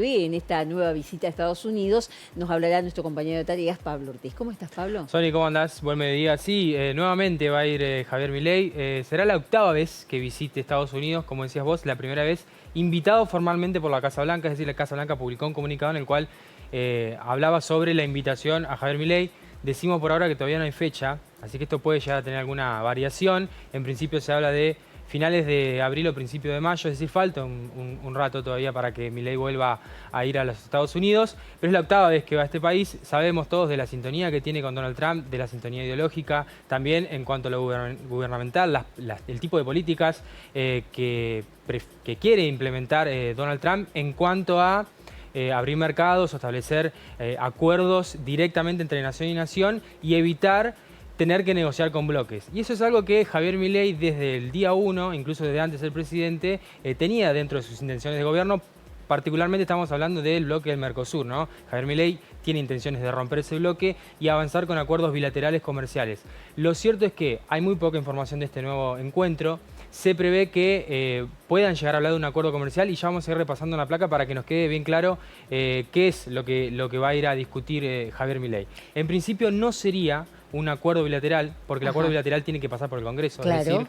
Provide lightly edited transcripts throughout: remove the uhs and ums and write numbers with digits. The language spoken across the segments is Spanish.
En esta nueva visita a Estados Unidos nos hablará nuestro compañero de tareas, Pablo Ortiz. ¿Cómo estás, Pablo? Sony, ¿cómo andás? Buen mediodía. Sí, nuevamente va a ir Javier Milei. Será la octava vez que visite Estados Unidos, como decías vos, la primera vez invitado formalmente por la Casa Blanca, es decir, la Casa Blanca publicó un comunicado en el cual hablaba sobre la invitación a Javier Milei. Decimos por ahora que todavía no hay fecha, así que esto puede llegar a tener alguna variación. En principio se habla de finales de abril o principios de mayo, es decir, falta un rato todavía para que Milei vuelva a ir a los Estados Unidos, pero es la octava vez que va a este país. Sabemos todos de la sintonía que tiene con Donald Trump, de la sintonía ideológica, también en cuanto a lo gubernamental, el tipo de políticas que quiere implementar Donald Trump en cuanto a abrir mercados o establecer acuerdos directamente entre nación y nación y evitar tener que negociar con bloques. Y eso es algo que Javier Milei desde el día 1, incluso desde antes del presidente, tenía dentro de sus intenciones de gobierno. Particularmente estamos hablando del bloque del Mercosur, ¿no? Javier Milei tiene intenciones de romper ese bloque y avanzar con acuerdos bilaterales comerciales. Lo cierto es que hay muy poca información de este nuevo encuentro. Se prevé que puedan llegar a hablar de un acuerdo comercial y ya vamos a ir repasando la placa para que nos quede bien claro qué es lo que va a ir a discutir Javier Milei. En principio no sería un acuerdo bilateral, porque el acuerdo bilateral tiene que pasar por el Congreso, Claro. es decir,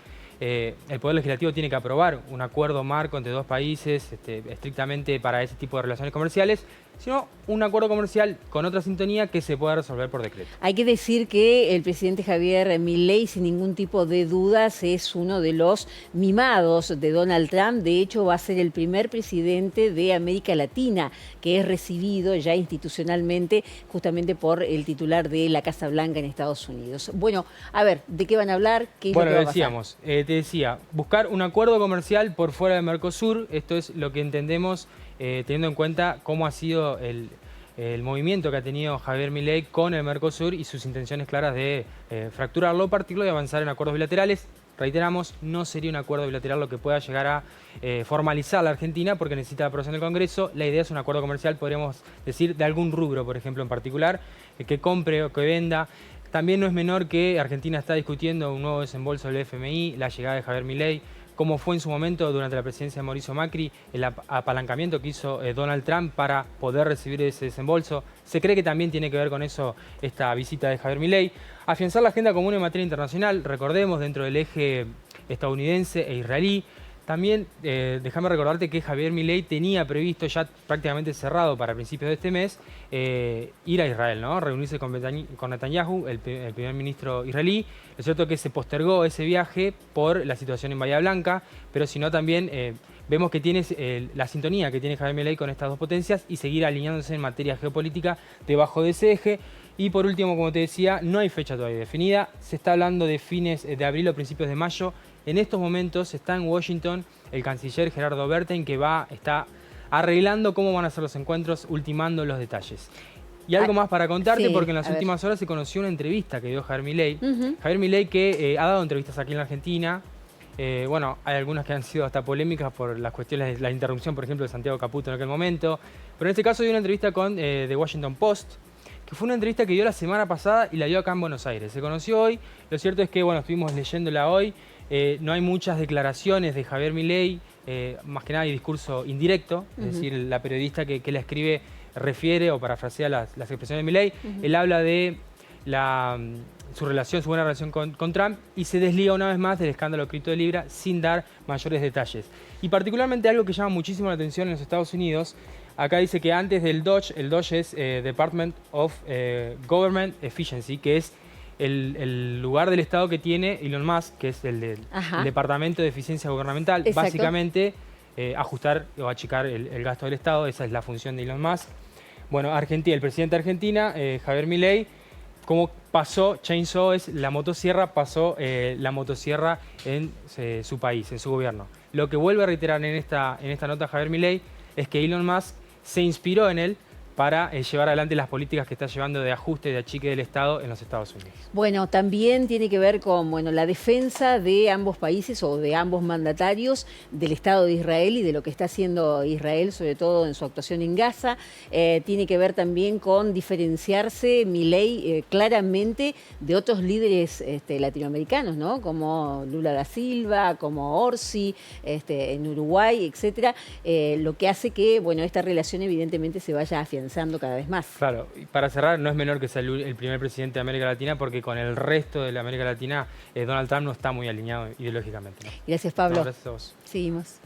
el Poder Legislativo tiene que aprobar un acuerdo marco entre dos países estrictamente para ese tipo de relaciones comerciales, sino un acuerdo comercial con otra sintonía que se pueda resolver por decreto. Hay que decir que el presidente Javier Milei, sin ningún tipo de dudas, es uno de los mimados de Donald Trump. De hecho, va a ser el primer presidente de América Latina que es recibido ya institucionalmente justamente por el titular de la Casa Blanca en Estados Unidos. Bueno, a ver, ¿de qué van a hablar? ¿Qué es lo que va a pasar? Te decía, buscar un acuerdo comercial por fuera del Mercosur, esto es lo que entendemos teniendo en cuenta cómo ha sido el movimiento que ha tenido Javier Milei con el Mercosur y sus intenciones claras de fracturarlo, partirlo y avanzar en acuerdos bilaterales. Reiteramos, no sería un acuerdo bilateral lo que pueda llegar a formalizar la Argentina porque necesita la aprobación del Congreso. La idea es un acuerdo comercial, podríamos decir, de algún rubro, por ejemplo, en particular, que compre o que venda. También no es menor que Argentina está discutiendo un nuevo desembolso del FMI, la llegada de Javier Milei, como fue en su momento durante la presidencia de Mauricio Macri, el apalancamiento que hizo Donald Trump para poder recibir ese desembolso. Se cree que también tiene que ver con eso esta visita de Javier Milei. Afianzar la agenda común en materia internacional, recordemos, dentro del eje estadounidense e israelí. También déjame recordarte que Javier Milei tenía previsto, ya prácticamente cerrado para principios de este mes, ir a Israel, ¿no? Reunirse con Netanyahu, el primer ministro israelí. Lo cierto es que se postergó ese viaje por la situación en Bahía Blanca, pero si no también vemos que tiene la sintonía que tiene Javier Milei con estas dos potencias y seguir alineándose en materia geopolítica debajo de ese eje. Y por último, como te decía, no hay fecha todavía definida. Se está hablando de fines de abril o principios de mayo. En estos momentos está en Washington el canciller Gerardo Berten, que está arreglando cómo van a ser los encuentros, ultimando los detalles. Y algo más para contarte, sí, porque en las últimas horas se conoció una entrevista que dio Javier Milei. Javier Milei que ha dado entrevistas aquí en la Argentina. Bueno, hay algunas que han sido hasta polémicas por las cuestiones de la interrupción, por ejemplo, de Santiago Caputo en aquel momento. Pero en este caso dio una entrevista con The Washington Post, que fue una entrevista que dio la semana pasada y la dio acá en Buenos Aires. Se conoció hoy. Lo cierto es que, bueno, estuvimos leyéndola hoy. No hay muchas declaraciones de Javier Milei, más que nada hay discurso indirecto, es decir, la periodista que la escribe refiere o parafrasea las expresiones de Milei. Él habla de su buena relación con Trump y se desliga una vez más del escándalo cripto de Libra sin dar mayores detalles. Y particularmente algo que llama muchísimo la atención en los Estados Unidos, acá dice que antes del DOGE, el DOGE es Department of Government Efficiency, que es el lugar del Estado que tiene Elon Musk, que es el Departamento de Eficiencia Gubernamental. Exacto. Básicamente ajustar o achicar el gasto del Estado, esa es la función de Elon Musk. Bueno, el presidente de Argentina, Javier Milei, como pasó, Chainsaw es la motosierra, pasó la motosierra en su país, en su gobierno. Lo que vuelve a reiterar en esta nota Javier Milei es que Elon Musk se inspiró en él para llevar adelante las políticas que está llevando de ajuste, de achique del Estado en los Estados Unidos. Bueno, también tiene que ver con la defensa de ambos países o de ambos mandatarios del Estado de Israel y de lo que está haciendo Israel, sobre todo en su actuación en Gaza. Tiene que ver también con diferenciarse Milei claramente de otros líderes latinoamericanos, ¿no? Como Lula da Silva, como Orsi, en Uruguay, etcétera. Lo que hace que, esta relación evidentemente se vaya afianzando cada vez más. Claro, y para cerrar, no es menor que sea el primer presidente de América Latina, porque con el resto de la América Latina, Donald Trump no está muy alineado ideológicamente, ¿no? Gracias, Pablo. No, gracias a vos. Seguimos.